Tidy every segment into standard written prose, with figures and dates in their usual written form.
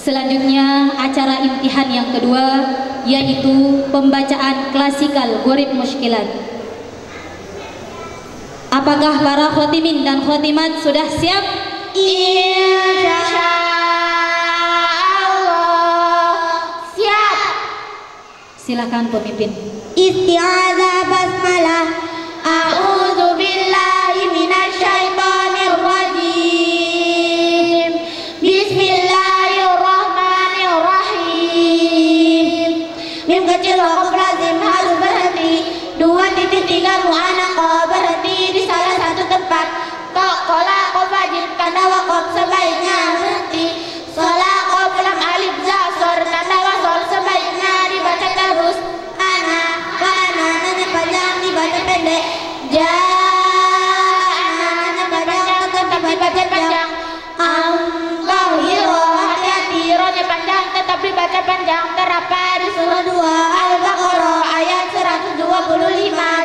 Selanjutnya acara imtihan yang kedua, yaitu pembacaan klasikal Ghorib Mushkilat. Apakah para khotimin dan khotimat sudah siap? Insya Allah siap. Silakan pemimpin. Isti'adzah basmalah. A'udzu billahi minasyaitonir rajim. Bismillahirrahmanirrahim. Mim kecil wakaf lazim harus berhenti. 2.3 mu'anaqah berhenti di salah satu tempat. Tok kola kof wajib tanda wakaf sebaiknya berhenti. Sola kof lam alif za sor tanda wasol sebaiknya dibaca terus. Ana nanya panjang dibaca pendek. Nanya panjang tetap dibaca panjang. Hiro hati-hati ronya panjang tetap dibaca panjang. Terdapat di surah 2 Al-Baqarah ayat 125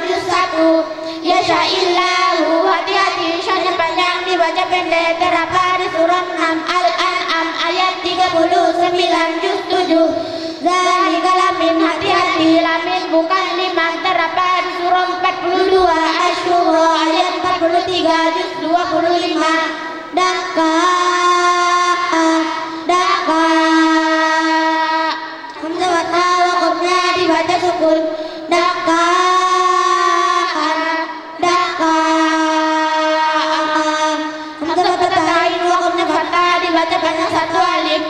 juz 1. Yasha'illahu hati-hati syanya panjang dibaca pendek. Terdapat di surah 6 Al-An'am ayat 39 juz 7. Zalika lamin hati-hati lamin bukan liman. Terdapat di surah 42 Asy-Syura ayat 43 juz 25. Daka hamzah wa ta wakafnya dibaca sukun. Daka hamzah wa ta tain wakafnya fathah dibaca banyak satu alif.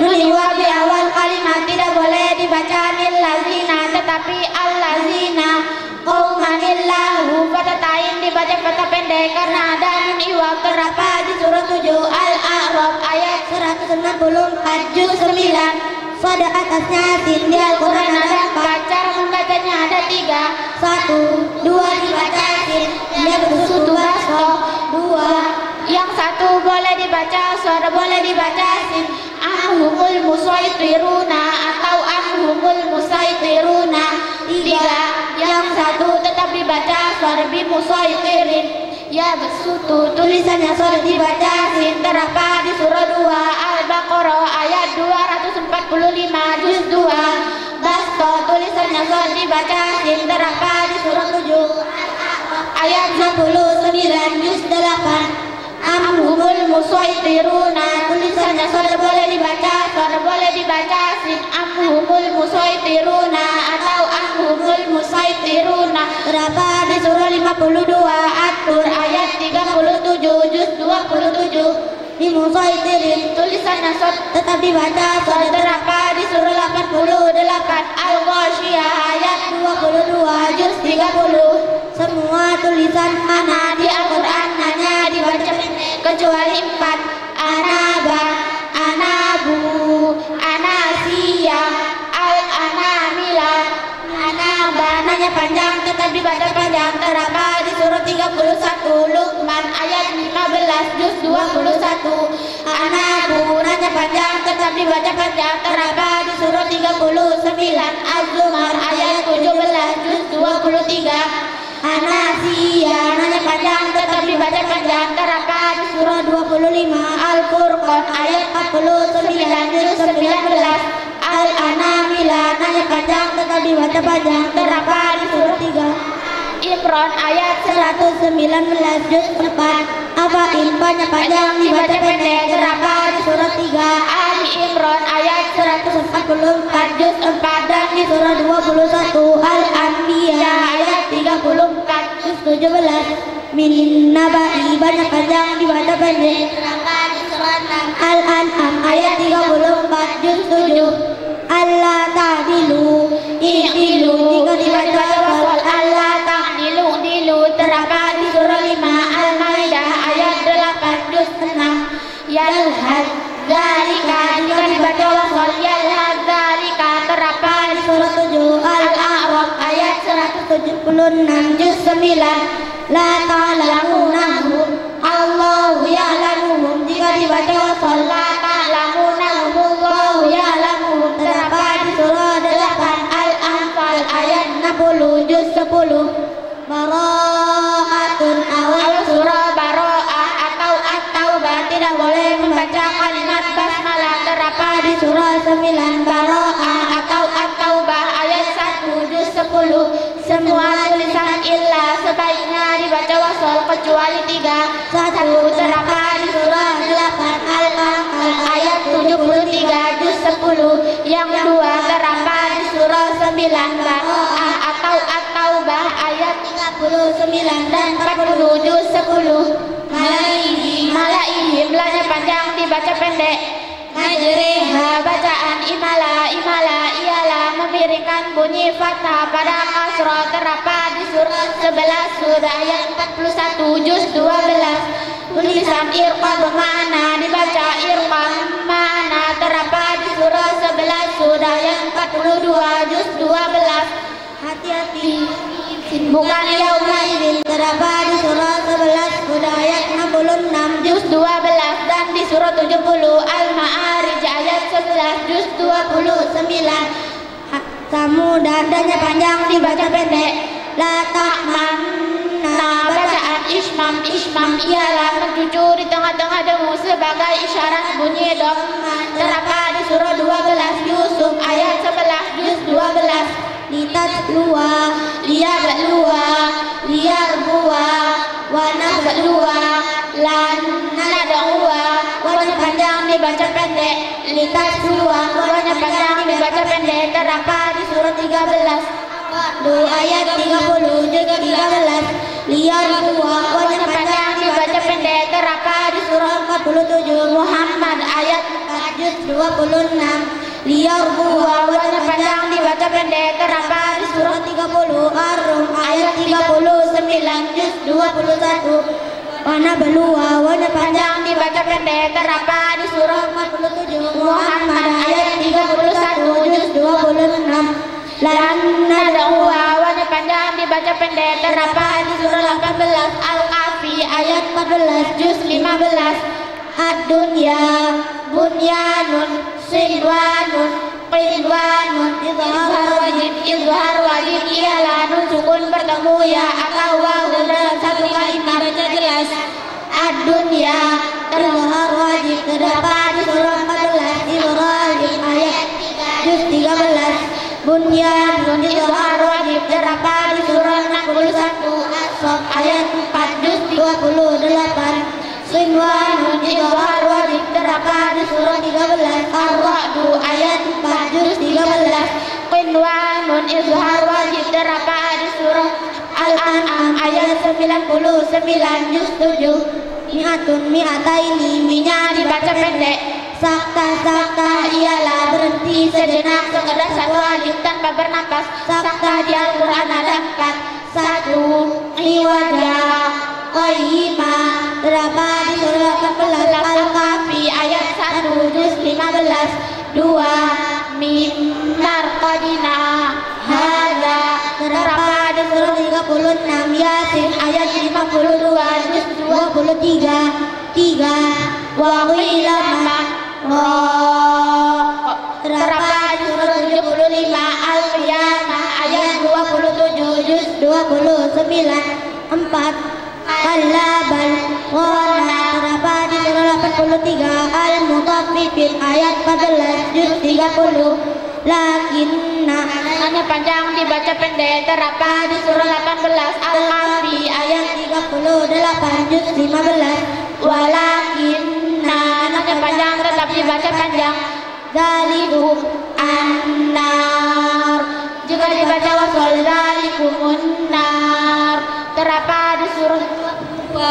Dua di awal kalimat tidak boleh dibaca lillazina tetapi allazina. Qaumanillahu pada tain dibaca kata pendek karena ada nun iwab. Terdapat di surah 7 Al-A'raf ayat 164 juz 9. Pada atasnya sin di Al-Quran ada 4. Cara membacanya ada 3. 1, 2 dibaca sin dia bersutu basko. 2 yang 1 boleh dibaca suara boleh dibaca sin. Ahumul musaitiruna atau ahumul musaitiruna. 3 yang 1 tetap dibaca suara bi musaitirin. Ya bersutu tulisannya suara dibaca sin. Terdapat di surah 2 Al-Baqarah ayat 245 juz 2. Basto tulisannya suara dibaca sin. Terdapat di surah 7 ayat 69 juz 8. Amhumul musaitiruna tulisannya suara boleh dibaca sin. Amhumul musaitiruna atau amhumul musaitiruna. Terdapat di surah 52 At-Tur ayat 37 juz 27. Di musaitirin tulisannya tetap dibaca suara. Terdapat di surah 88 Al-Ghasyiyah ayat 22 juz 30. Semua tulisan ana di Al-Quran hanya dibaca kecuali 4. Anaba, anabu, anasia, al-anamila. Anaba nanya panjang tetap dibaca panjang. Terdapat di surah 31 Luqman ayat 15 juz 21. Anabu nanya panjang tetap dibaca panjang. Terdapat di surah 39 Az-Zumar ayat 17 juz 23. Anasia nanya panjang tetap dibaca panjang. Terdapat di surah 25 Al-Furqan ayat 49 juz 19. Al-Anamila nanya panjang tetap dibaca panjang. Terdapat di surah 3 Imran ayat 119 juz 4. Afain banyak panjang dibaca pendek. Terdapat di surah 3 Ali Imran ayat 144 juz 4 dan di surah 21 Al-Anbiya ayat 34 juz 17. Min nabai banyak panjang dibaca pendek. Terdapat di surah 6 Al-An'am ayat 34 juz 7. Allah ta'dilu i'dilu jika dibaca wasal Allah ta'dilu dilu. Terdapat di surah 5 Al-Maidah ayat 8 juz 6. Yalhad dzalika jika dibaca wasal yalhad dzalika. Terdapat di surah 7 Al-A'raf ayat 176 juz 9. La ta'lamunahu Allahu ya'lamuhum jika dibaca wasal la ta'lamunahum Allahu ya'lamuhum. Terdapat di surah 8 Al-Anfal ayat 60 juz 10. Bara'atun awal surah Bara'ah atau At-Taubah tidak boleh membaca kalimat kecuali 3. 1 terdapat di surah 8 Al-Anfal ayat 73 juz 10. Yang 2 terdapat di surah 9 Baqarah atau At-Taubah ayat 39 dan 40 juz 10. Malaihim lanya panjang dibaca pendek. Majriha bacaan imala ialah memiringkan bunyi fathah pada kasroh terdapat di surah 11 surah ayat 41 juz 12. Tulisan irqam bermakna dibaca irqam makna terdapat di surah 11 surah ayat 42 juz 12. Hati-hati bukan yaumaidin terdapat di surah 11 surah ayat 66 juz 12 dan di surah 70 Al-Ma'arij ayat 11 juz 29. Samud dadanya panjang dibaca pendek. La ta'manna bacaan ismam ialah mencucu di tengah-tengah dengung sebagai isyarat bunyi dom terdapat di surah 12 Yusuf ayat 11 juz 12. Litatluwa liyarbua wa nabluwa lan nad'uwa wanya panjang dibaca pendek. Litatluwa wanya panjang dibaca pendek terdapat di surah 13 ayat 30 juz 13. Liyarbua wanya panjang dibaca pendek terdapat di surah 47 Muhammad ayat 4 juz 26. Liyarbua wanya panjang dibaca pendek terdapat di surah 30 Ar-Rum ayat 39 juz 21. Wana belua wanya panjang dibaca pendek terdapat di surah 47 Muhammad ayat 31 juz 26. Lan nad'uwa wanya panjang dibaca pendek terdapat di surah 18 Al-Kahfi ayat 14 juz 15. Ad-dunya bunyanun sinwanun qilwanun izhar wajib ialah nun sukun bertemu ya atau wawu dalam satu kalimat baca jelas. Ad-dunya izhar wajib terdapat di surah 14 Ibrahim ayat juz 13. Bunyanun izhar wajib terdapat di surah 61 As-Saff ayat 4 juz 28. Sinwanun izhar wajib terdapat di surah 13 Ar-Ra'du ayat 4 juz 13. Qinwanun izhar wajib terdapat di surah Al-An'am ayat 99 juz 7. Mi'ataini mi'nya dibaca pendek. Sakta ialah berhenti sejenak sekedar satu alif tanpa bernapas. Sakta di Al-Quran ada 4. 1 iwajah qayyimah terdapat di surah 18 Al-Kahfi ayat 1 juz 15. 2 mimar qadina hadza terdapat di surah 36 Yasin ayat 52 juz 23. 3 wa qila man terdapat di surah 75 Al-Qiyamah ayat 27 juz 29. 4 Al-Labal Wana terdapat di surah 83 Al-Mutaffifin ayat 14 juz 30. Lakinna hanya panjang dibaca pendek terdapat di surah 18 Al-Kahfi ayat 38 juz 15. Walakinna hanya panjang tetap dibaca panjang. Zalikum an-nar jika dibaca wasol zalikumun nar terdapat di surah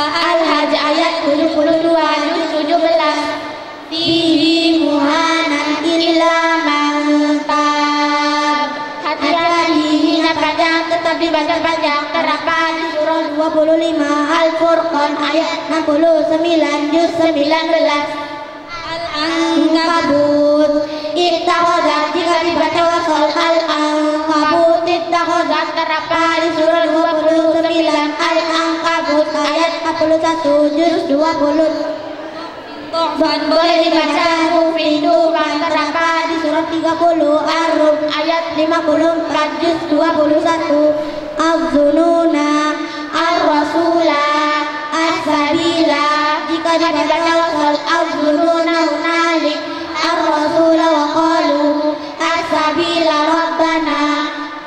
Al-Hajj ayat 72 juz 17. Fihi muhanan illa man tab. Hati-hati hina panjang tetap dibaca panjang terdapat di surah 25 Al-Furqan ayat 69 juz 19. Al-Ankabut ittakhadhat jika dibaca wasol Al-Ankabut ittakhadhat terdapat di surah 29 Al-Ankabut ayat 41 juz 20. Boleh dibaca Mufiduman terdapat di surah 30 Ar-Rum ayat 54 juz 21. Az-zununa ar-rasula as-sabila jika dibaca wasol az-zununa hunalik ar-rasula wa qalu as-sabila rabbana.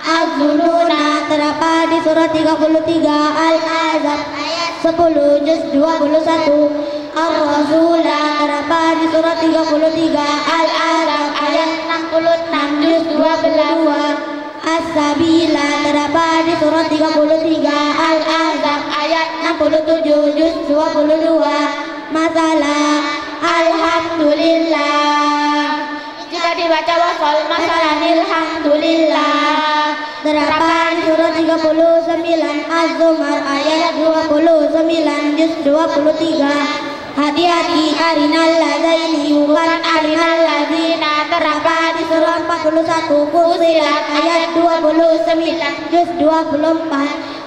Az-zununa terdapat di surah 33 Al-Ahzab ayat 10 juz 21. Ar-Rasulah terdapat di surat 33. Al-Azab ayat 66 juz 22. As-Sabila terdapat di surat 33. Al-Azab ayat 67 juz 22. Masalah Alhamdulillah jika dibaca wasol masalah alhamdulillah terdapat di surat 39. Az-Zumar ayat 29 juz 23. Hati-hati arinal ladaini bukan arinal ladina terdapat di surah 41. Fusilat ayat 29 juz 24.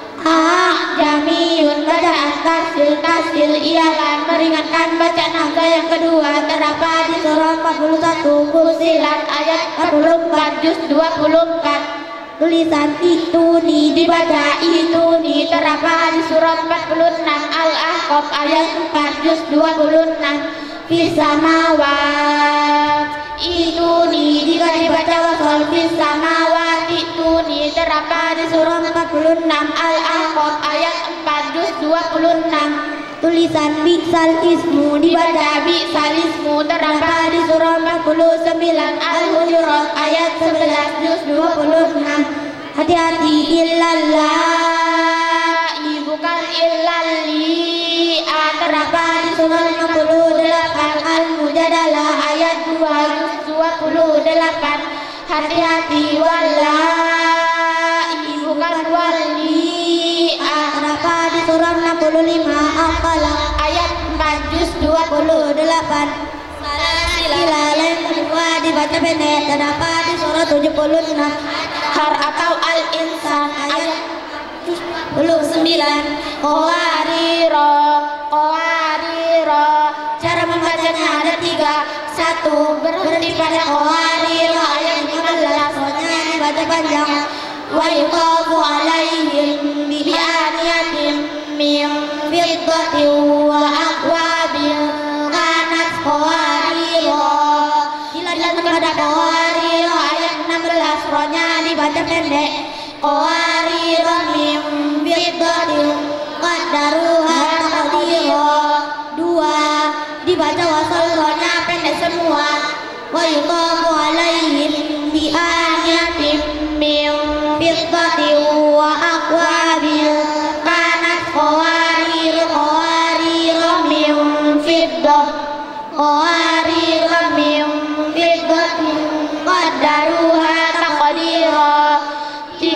Jamiun bacaan tasdil ialah meringankan bacaan hamzah yang kedua terdapat di surah 41. Fusilat ayat 44 juz 24. Tulisan ituni dibaca ituni terdapat di surat 46. Al-Ahqaf ayat 4 juz 26. Fisamawat ituni jika dibaca wasol fisamawat ituni terdapat di surat 46. Al-Ahqaf ayat 4 juz 26. Tulisan bi'sal ismu dibaca bi'sal ismu terdapat di surah 49. Al-Hujurat ayat 11 juz 26. Hati-hati illallah bukan illalli terdapat di surah 58. Al-Mujadalah ayat 2 juz 28. Hati-hati wallahi bukan walli terdapat di surah 65. Al-Qalaq ayat 4 juz 28. Sila yang kedua dibaca pendek terdapat di surah 76. Har atau al-insan ayat 29. Qawariro cara membacanya ada 3. 1. Berhenti pada qawariro ayat 15. Soalnya dibaca panjang. Wa yuqafu alaihim bi'aniyatim min fiddatin wa aqwabin kanat qawariro. Dilanjutkan pada qawariro ayat 16. Rohnya dibaca pendek. Qawariro min fiddatin qaddaruha taqdiro. 2. Dibaca wasal rohnya pendek semua. Wa yuqafu alaihim bi'aniyatim min fiddatin wa aqwabin kanat qawariro min fiddah qawariro min fiddatin qaddaruha taqdiro. 3.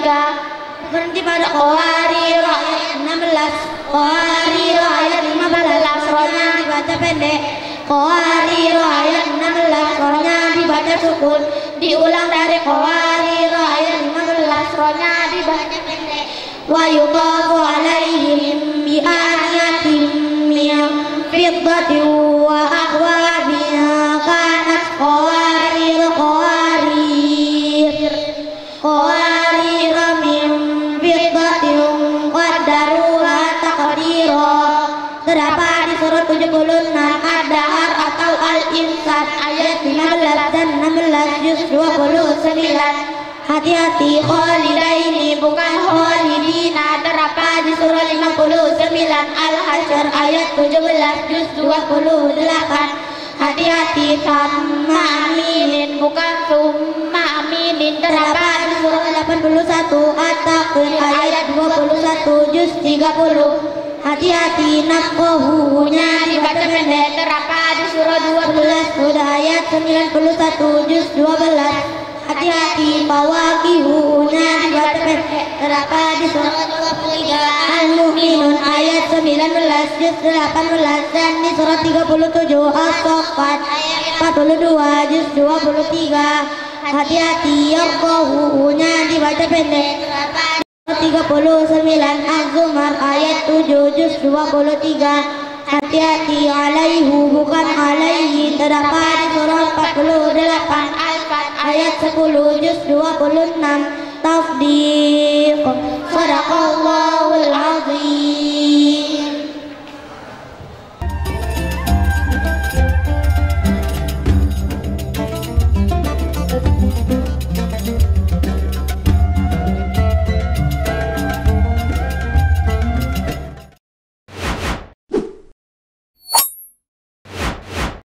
Berhenti pada qawariro ayat 16. Qawariro ayat 15. Rohnya dibaca pendek. Qawariro ayat 16. Rohnya dibaca sukun. Diulang dari qawariro ayat 15. Rohnya dibaca pendek. Wa yuqafu alaihim bi'aniyatim min fiddatin wa aqwabin kanat qawariro min fiddatin qaddaruha taqdiro. Terdapat di surat 76. Ad-Dahr atau Al-Insan ayat 15 dan 16 juz 29. Hati-hati khalidaini bukan khalidina terdapat di surah 59. Al-Hasyr ayat 17 juz 28. Hati-hati sama aminin bukan summa aminin terdapat di surah 81. At-Takwir ayat 21 juz 30. Hati-hati nafkohunya dibaca pendek terdapat di surah 12 Hud ayat 91 juz 12. Hati-hati bawakihunya dibaca pendek terdapat di surah 23 Al-Mu'minun ayat 19 juz 18 dan di surah 37 As-Saffat ayat 42 juz 23. Hati-hati yarkohunya dibaca pendek terdapat 39 Az-Zumar ayat 7 juz 23. Hati-hati alaihu bukan alaihi terdapat di surah 48 Al-Fat ayat 10 juz 26. Tafdil